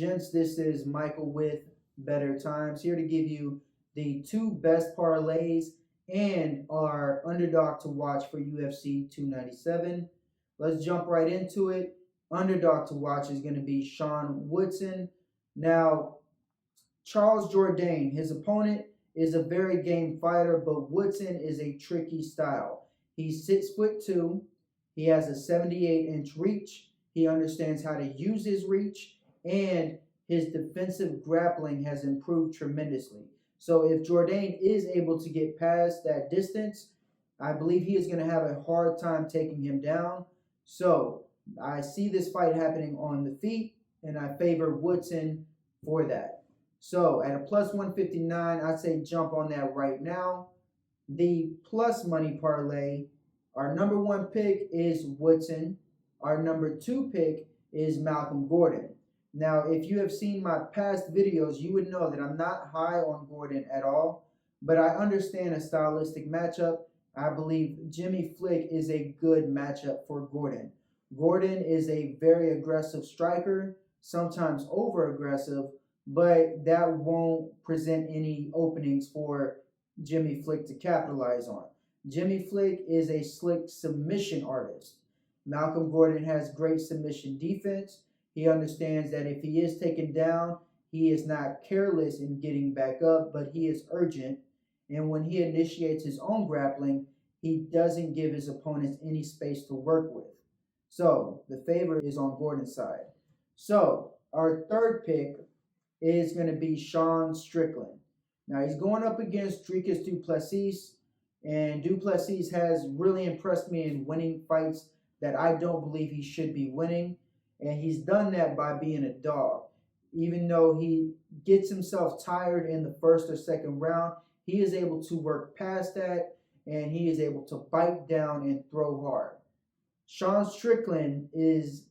gents, this is Michael with Better Times, here to give you the two best parlays and our underdog to watch for UFC 297. Let's jump right into it. Underdog to watch is going to be Sean Woodson. Now, Charles Jourdain, his opponent, is a very game fighter, but Woodson is a tricky style. He's 6'2". He has a 78-inch reach. He understands how to use his reach, and his defensive grappling has improved tremendously. So if Jourdain is able to get past that distance, I believe he is going to have a hard time taking him down. So I see this fight happening on the feet, and I favor Woodson for that. So at a plus 159, I'd say jump on that right now. The plus money parlay, our number one pick is Woodson. Our number two pick is Malcolm Gordon. Now, if you have seen my past videos, you would know that I'm not high on Gordon at all, but I understand a stylistic matchup. I believe Jimmy Flick is a good matchup for Gordon. Gordon is a very aggressive striker, sometimes over-aggressive, but that won't present any openings for Jimmy Flick to capitalize on. Jimmy Flick is a slick submission artist. Malcolm Gordon has great submission defense. He understands that if he is taken down, he is not careless in getting back up, but he is urgent. And when he initiates his own grappling, he doesn't give his opponents any space to work with. So the favor is on Gordon's side. So our third pick is going to be Sean Strickland. Now he's going up against Dricus du Plessis, and du Plessis has really impressed me in winning fights that I don't believe he should be winning, and he's done that by being a dog. Even though he gets himself tired in the first or second round, he is able to work past that, and he is able to bite down and throw hard. Sean Strickland is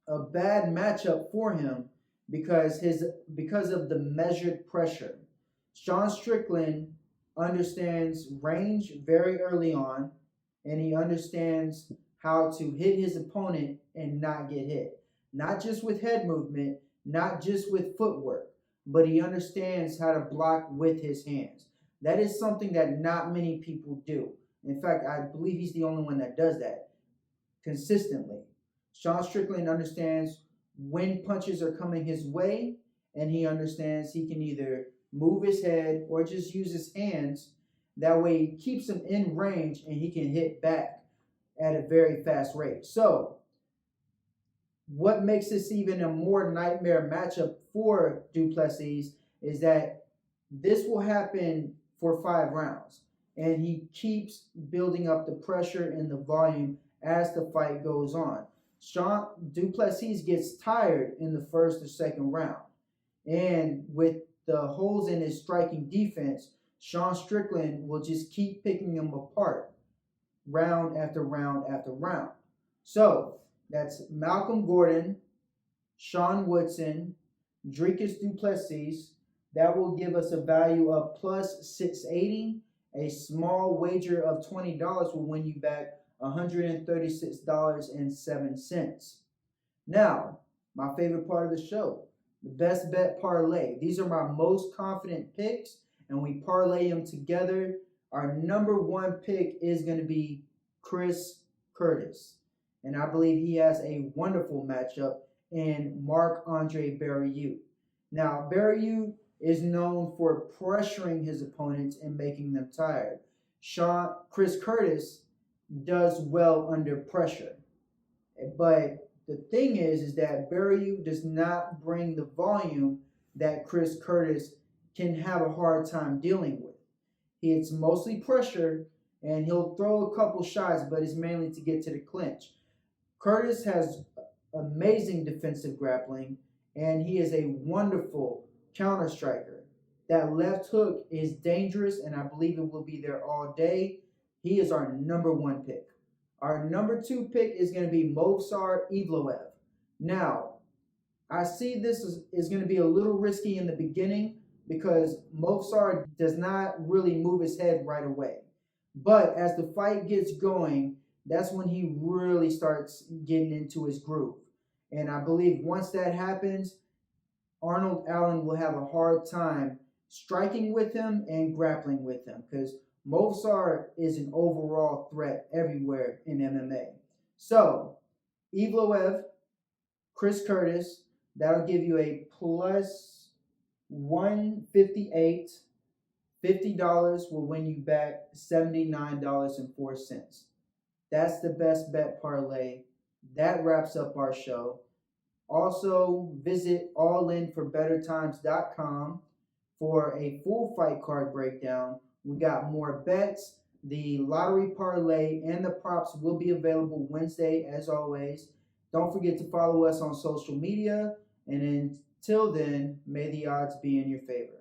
a bad matchup for him because of the measured pressure. Sean Strickland understands range very early on, and he understands how to hit his opponent and not get hit. Not just with head movement, not just with footwork, but he understands how to block with his hands. That is something that not many people do. In fact, I believe he's the only one that does that consistently. Sean Strickland understands when punches are coming his way, and he understands he can either move his head or just use his hands. That way he keeps him in range and he can hit back at a very fast rate. So what makes this even a more nightmare matchup for du Plessis is that this will happen for 5 rounds, and he keeps building up the pressure and the volume as the fight goes on. Sean du Plessis gets tired in the first or second round, and with the holes in his striking defense, Sean Strickland will just keep picking him apart round after round after round. So that's Malcolm Gordon, Sean Woodson, Dricus du Plessis. That will give us a value of plus 680. A small wager of $20 will win you back $136.07. Now, my favorite part of the show, the best bet parlay. These are my most confident picks, and we parlay them together. Our number one pick is going to be Chris Curtis, and I believe he has a wonderful matchup in Marc-Andre Barriault. Now, Barriault is known for pressuring his opponents and making them tired. Chris Curtis does well under pressure, but the thing is that Barriault does not bring the volume that Chris Curtis can have a hard time dealing with. It's mostly pressure, and he'll throw a couple shots, but it's mainly to get to the clinch. Curtis has amazing defensive grappling, and he is a wonderful counter striker. That left hook is dangerous, and I believe it will be there all day. He is our number one pick. Our number two pick is going to be Movsar Evloev. Now, I see this is going to be a little risky in the beginning because Movsar does not really move his head right away. But as the fight gets going, that's when he really starts getting into his groove. And I believe once that happens, Arnold Allen will have a hard time striking with him and grappling with him because Movsar is an overall threat everywhere in MMA. So, Evloev, Chris Curtis, that'll give you a plus 158. $50 will win you back $79.04. That's the best bet parlay. That wraps up our show. Also, visit allinforbettertimes.com for a full fight card breakdown. We got more bets. The lottery parlay and the props will be available Wednesday, as always. Don't forget to follow us on social media. And until then, may the odds be in your favor.